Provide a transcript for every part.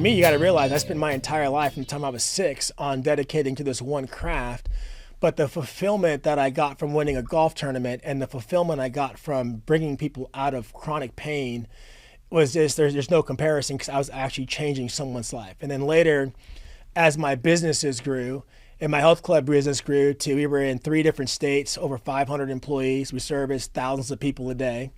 me, you got to realize I spent my entire life from the time I was 6 on dedicating to this one craft. But the fulfillment that I got from winning a golf tournament and the fulfillment I got from bringing people out of chronic pain was just, there's no comparison, because I was actually changing someone's life. And then later, as my businesses grew, and my health club business grew to, we were in 3 different states, over 500 employees. We serviced thousands of people a day.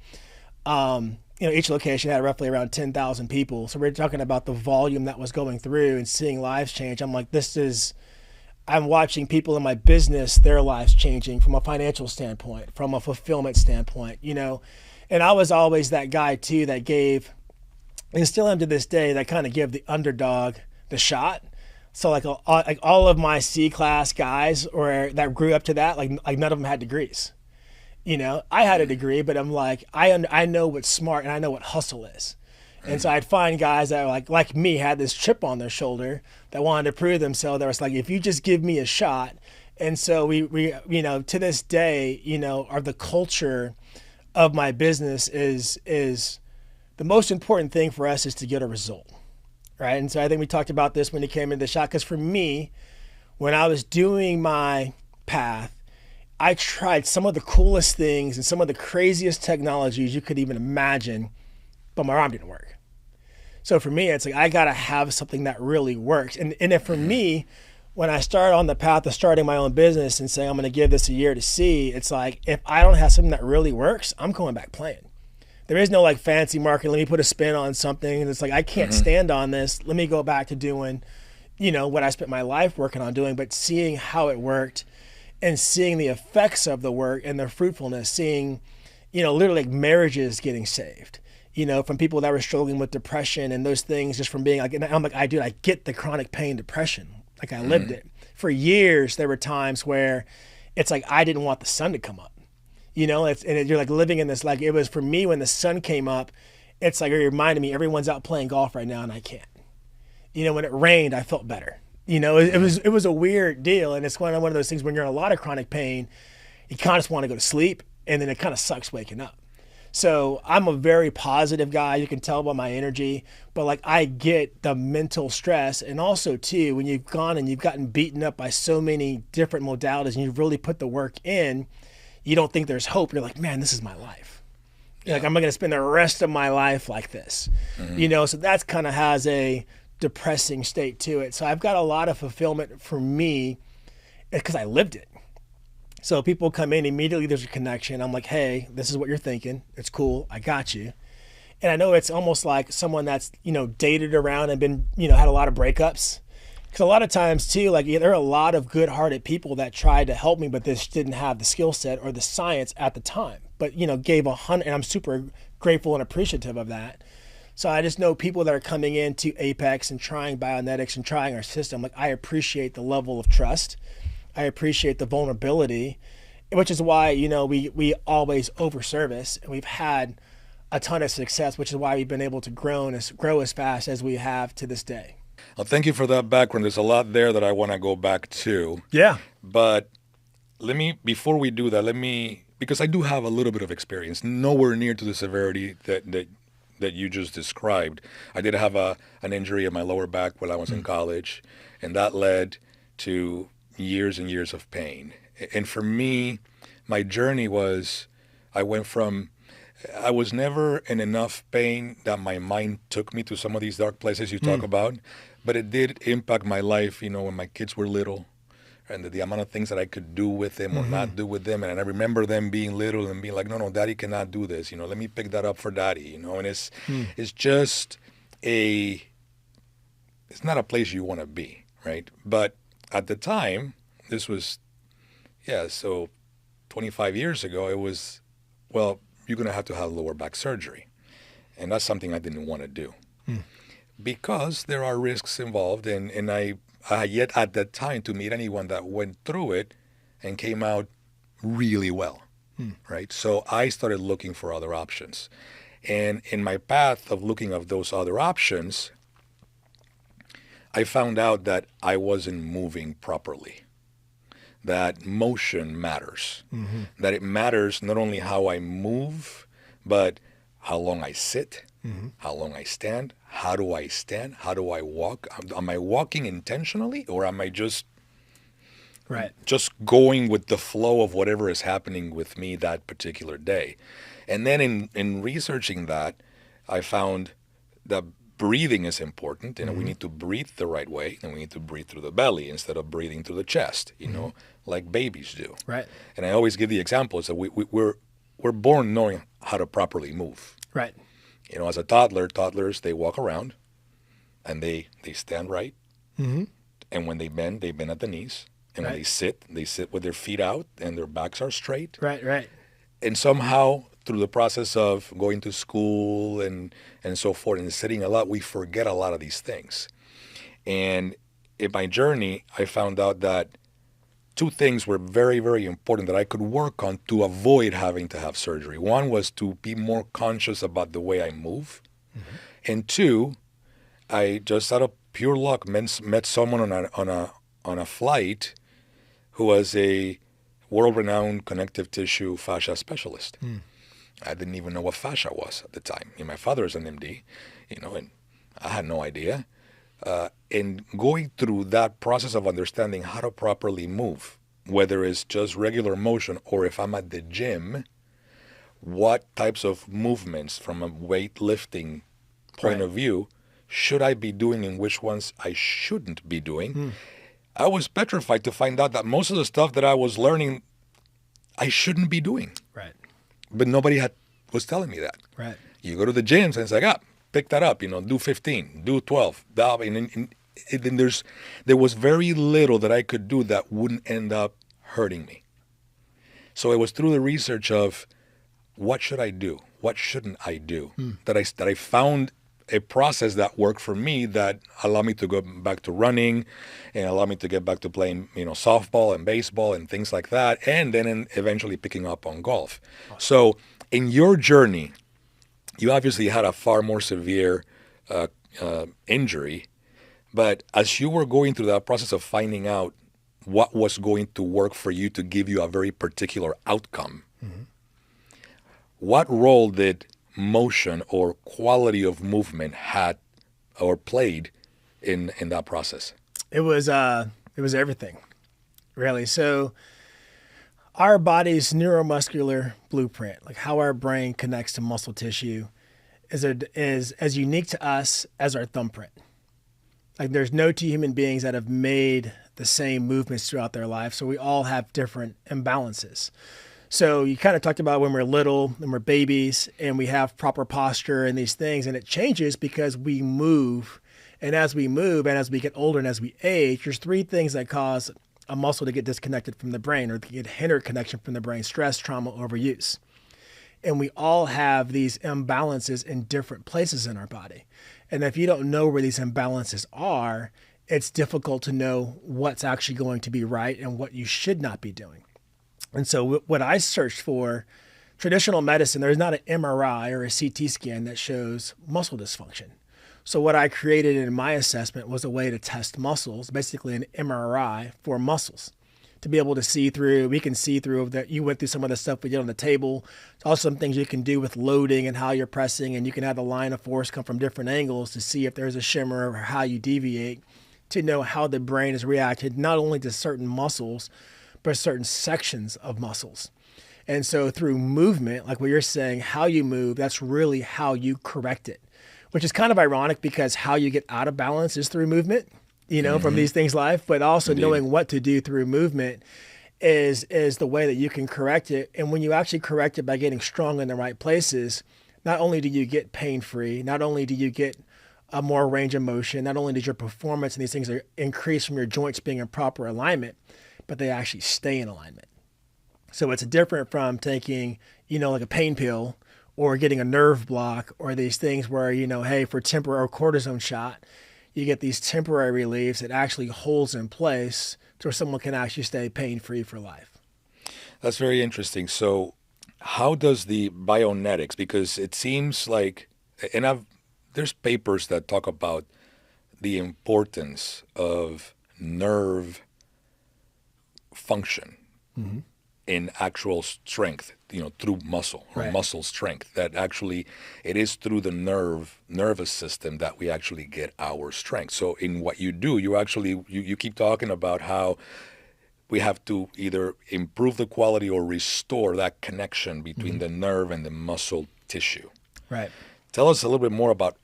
Each location had roughly around 10,000 people. So we're talking about the volume that was going through and seeing lives change. I'm like, I'm watching people in my business, their lives changing from a financial standpoint, from a fulfillment standpoint, And I was always that guy too that gave, and still am to this day, that kind of give the underdog the shot. So like all of my C-class guys or that grew up to that, like none of them had degrees. I had a degree, but I'm like, I know what's smart and I know what hustle is. And so I'd find guys that were like me, had this chip on their shoulder that wanted to prove themselves. That was like, if you just give me a shot. And so we to this day, are the culture of my business is the most important thing for us is to get a result. Right. And so I think we talked about this when it came into the shot, because for me, when I was doing my path, I tried some of the coolest things and some of the craziest technologies you could even imagine, but my arm didn't work. So for me, it's like, I got to have something that really works. And if for me, when I started on the path of starting my own business and saying, I'm going to give this a year to see, it's like, if I don't have something that really works, I'm going back playing. There is no like fancy marketing. Let me put a spin on something. And it's like, I can't stand on this. Let me go back to doing, what I spent my life working on doing, but seeing how it worked and seeing the effects of the work and the fruitfulness, seeing, literally like marriages getting saved, from people that were struggling with depression and those things, just from being like, and I'm like, I get the chronic pain, depression. Like I lived it. For years, there were times where it's like, I didn't want the sun to come up. You're like living in this, like it was for me when the sun came up, it's like, it reminded me everyone's out playing golf right now and I can't. When it rained, I felt better. It was a weird deal. And it's one of those things when you're in a lot of chronic pain, you kind of just want to go to sleep, and then it kind of sucks waking up. So I'm a very positive guy. You can tell by my energy, but like I get the mental stress. And also too, when you've gone and you've gotten beaten up by so many different modalities and you've really put the work in, you don't think there's hope. You're like, man, this is my life. Yeah. Like, I'm going to spend the rest of my life like this, so that's kind of has a depressing state to it. So I've got a lot of fulfillment for me because I lived it. So people come in, immediately there's a connection. I'm like, hey, this is what you're thinking. It's cool. I got you. And I know it's almost like someone that's, dated around and been, had a lot of breakups. Because a lot of times too, like there are a lot of good-hearted people that tried to help me, but they just didn't have the skill set or the science at the time. But, gave 100, and I'm super grateful and appreciative of that. So I just know people that are coming into Apex and trying Bionetics and trying our system. Like I appreciate the level of trust. I appreciate the vulnerability, which is why, we always over-service, and we've had a ton of success, which is why we've been able to grow as fast as we have to this day. Well, thank you for that background. There's a lot there that I want to go back to. Yeah. But before we do that, because I do have a little bit of experience, nowhere near to the severity that you just described. I did have an injury in my lower back while I was in college, and that led to years and years of pain. And for me, my journey was, I was never in enough pain that my mind took me to some of these dark places you talk about, but it did impact my life, when my kids were little, and the amount of things that I could do with them or not do with them. And I remember them being little and being like, no, daddy cannot do this. Let me pick that up for daddy, and it's just it's not a place you want to be, right? But at the time, this was, so 25 years ago, it was, well, you're going to have lower back surgery. And that's something I didn't want to do because there are risks involved. And I yet at that time to meet anyone that went through it and came out really well, right? So I started looking for other options. And in my path of looking at those other options, I found out that I wasn't moving properly, that motion matters, that it matters not only how I move, but how long I sit, how long I stand, how do I stand, how do I walk? Am I walking intentionally, or am I just going with the flow of whatever is happening with me that particular day? And then in researching that, I found that breathing is important. We need to breathe the right way, and we need to breathe through the belly instead of breathing through the chest, like babies do. Right. And I always give the example is that we're born knowing how to properly move. Right. As a toddlers, they walk around and they stand right. Mm-hmm. And when they bend at the knees. And when they sit with their feet out and their backs are straight. Right. And somehow, through the process of going to school and so forth and sitting a lot, we forget a lot of these things. And in my journey, I found out that two things were very, very important that I could work on to avoid having to have surgery. One was to be more conscious about the way I move. Mm-hmm. And two, I just out of pure luck met someone on a flight who was a world-renowned connective tissue fascia specialist. I didn't even know what fascia was at the time. My father is an MD, and I had no idea. And going through that process of understanding how to properly move, whether it's just regular motion or if I'm at the gym, what types of movements from a weightlifting point of view should I be doing and which ones I shouldn't be doing? I was petrified to find out that most of the stuff that I was learning, I shouldn't be doing. Right. But nobody was telling me that. Right. You go to the gyms and it's like, pick that up, do 15, do 12. And there was very little that I could do that wouldn't end up hurting me. So it was through the research of what should I do? What shouldn't I do? That I found a process that worked for me that allowed me to go back to running and allowed me to get back to playing, softball and baseball and things like that. And then eventually picking up on golf. Awesome. So in your journey, you obviously had a far more severe injury. But as you were going through that process of finding out what was going to work for you to give you a very particular outcome, what role did motion or quality of movement had or played in that process? It was everything, really. So our body's neuromuscular blueprint, like how our brain connects to muscle tissue, is as unique to us as our thumbprint. Like there's no two human beings that have made the same movements throughout their life. So we all have different imbalances. So you kind of talked about when we're little and we're babies and we have proper posture and these things, and it changes because we move. And as we move and as we get older and as we age, there's three things that cause a muscle to get disconnected from the brain or to get hindered connection from the brain: stress, trauma, overuse. And we all have these imbalances in different places in our body. And if you don't know where these imbalances are, it's difficult to know what's actually going to be right and what you should not be doing. And so what I searched for, traditional medicine, there's not an MRI or a CT scan that shows muscle dysfunction. So what I created in my assessment was a way to test muscles, basically an MRI for muscles, to be able to see through. We can see through that. You went through some of the stuff we did on the table. There's also some things you can do with loading and how you're pressing, and you can have the line of force come from different angles to see if there's a shimmer or how you deviate, to know how the brain has reacted not only to certain muscles, but certain sections of muscles. And so through movement, like what you're saying, how you move, that's really how you correct it, which is kind of ironic because how you get out of balance is through movement, from these things life, but also knowing what to do through movement is the way that you can correct it. And when you actually correct it by getting strong in the right places, not only do you get pain-free, not only do you get a more range of motion, not only does your performance and these things are increased from your joints being in proper alignment, but they actually stay in alignment. So it's different from taking, like a pain pill or getting a nerve block or these things where, hey, for temporary cortisone shot, you get these temporary reliefs that actually holds in place to where someone can actually stay pain-free for life. That's very interesting. So how does the Biomechanics, because it seems like, and there's papers that talk about the importance of nerve function in actual strength, through muscle or Right. muscle strength. That actually, it is through the nervous system that we actually get our strength. So in what you do, you keep talking about how we have to either improve the quality or restore that connection between the nerve and the muscle tissue. Right. Tell us a little bit more about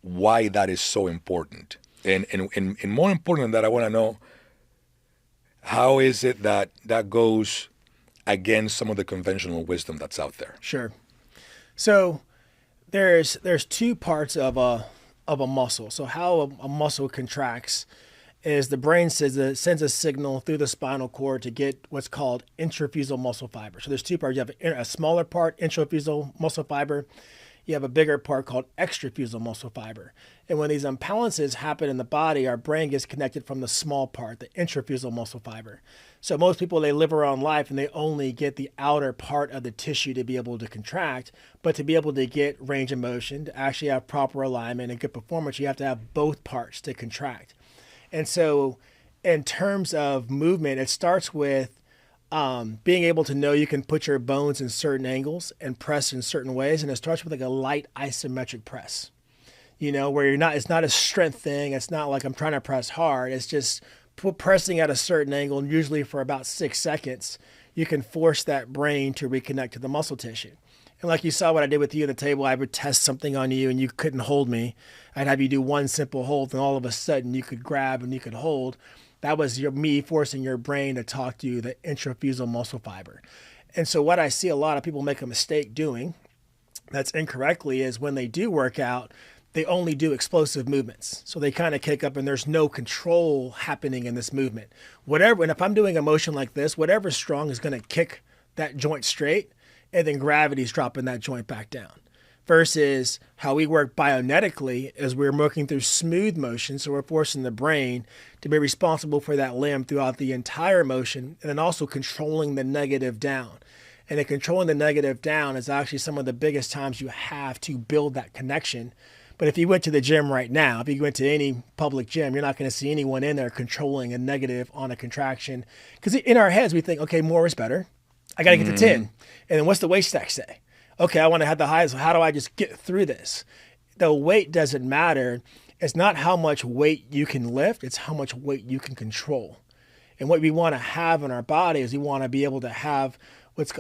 why that is so important. And more important than that, I want to know, how is it that goes against some of the conventional wisdom that's out there? Sure. So there's two parts of a muscle. So how a muscle contracts is the brain sends a signal through the spinal cord to get what's called intrafusal muscle fiber. So there's two parts. You have a smaller part, intrafusal muscle fiber. You have a bigger part called extrafusal muscle fiber. And when these imbalances happen in the body, our brain gets connected from the small part, the intrafusal muscle fiber. So most people, they live around life and they only get the outer part of the tissue to be able to contract, but to be able to get range of motion, to actually have proper alignment and good performance, you have to have both parts to contract. And so in terms of movement, it starts with being able to know you can put your bones in certain angles and press in certain ways. And it starts with like a light isometric press, where it's not a strength thing. It's not like I'm trying to press hard. It's just pressing at a certain angle, and usually for about 6 seconds, you can force that brain to reconnect to the muscle tissue. And like you saw what I did with you at the table, I would test something on you and you couldn't hold me. I'd have you do one simple hold and all of a sudden you could grab and you could hold. That was me forcing your brain to talk to you, the intrafusal muscle fiber. And so what I see a lot of people make a mistake doing, that's incorrectly, is when they do work out, they only do explosive movements. So they kind of kick up and there's no control happening in this movement. And if I'm doing a motion like this, whatever's strong is going to kick that joint straight, and then gravity's dropping that joint back down. Versus how we work bionetically is we're working through smooth motion. So we're forcing the brain to be responsible for that limb throughout the entire motion, and then also controlling the negative down. And in controlling the negative down is actually some of the biggest times you have to build that connection. But if you went to the gym right now, if you went to any public gym, you're not going to see anyone in there controlling a negative on a contraction. Because in our heads, we think, okay, more is better. I got to get to 10. And then what's the weight stack say? Okay, I want to have the highest. So how do I just get through this? The weight doesn't matter. It's not how much weight you can lift. It's how much weight you can control. And what we want to have in our body is we want to be able to have what's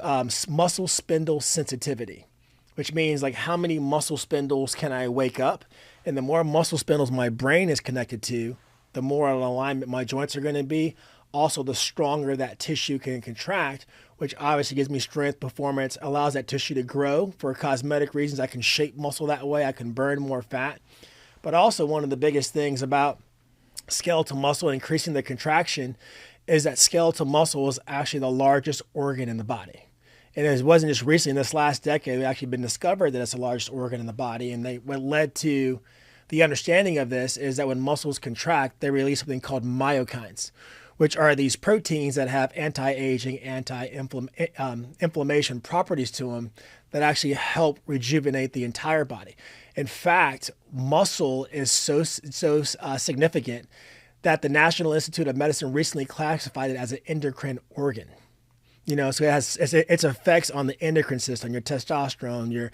muscle spindle sensitivity, which means like how many muscle spindles can I wake up? And the more muscle spindles my brain is connected to, the more in alignment my joints are going to be. Also, the stronger that tissue can contract, which obviously gives me strength, performance, allows that tissue to grow for cosmetic reasons. I can shape muscle that way. I can burn more fat. But also one of the biggest things about skeletal muscle increasing the contraction is that skeletal muscle is actually the largest organ in the body. And it wasn't just recently, in this last decade, it's actually been discovered that it's the largest organ in the body. And what led to the understanding of this is that when muscles contract, they release something called myokines, which are these proteins that have anti-aging, anti-inflammation properties to them that actually help rejuvenate the entire body. In fact, muscle is so significant that the National Institute of Medicine recently classified it as an endocrine organ. So it has its effects on the endocrine system, your testosterone, your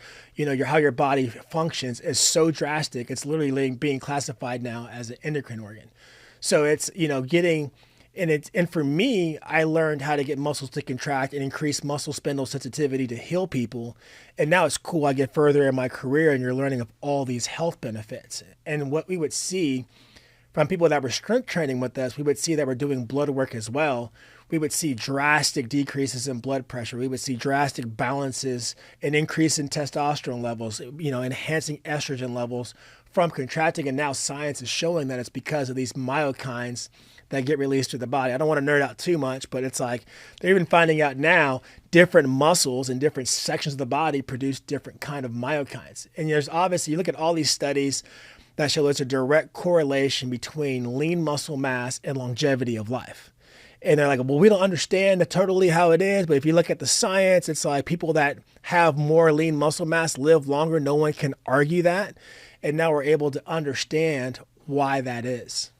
how your body functions is so drastic. It's literally being classified now as an endocrine organ. So it's getting. And for me, I learned how to get muscles to contract and increase muscle spindle sensitivity to heal people. And now it's cool. I get further in my career and you're learning of all these health benefits. And what we would see from people that were strength training with us, we would see that we're doing blood work as well. We would see drastic decreases in blood pressure. We would see drastic balances, an increase in testosterone levels, enhancing estrogen levels from contracting. And now science is showing that it's because of these myokines that get released to the body. I don't want to nerd out too much, but it's like they're even finding out now different muscles and different sections of the body produce different kind of myokines. And there's obviously, you look at all these studies that show there's a direct correlation between lean muscle mass and longevity of life. And they're like, well, we don't understand totally how it is, but if you look at the science, it's like people that have more lean muscle mass live longer. No one can argue that. And now we're able to understand why that is.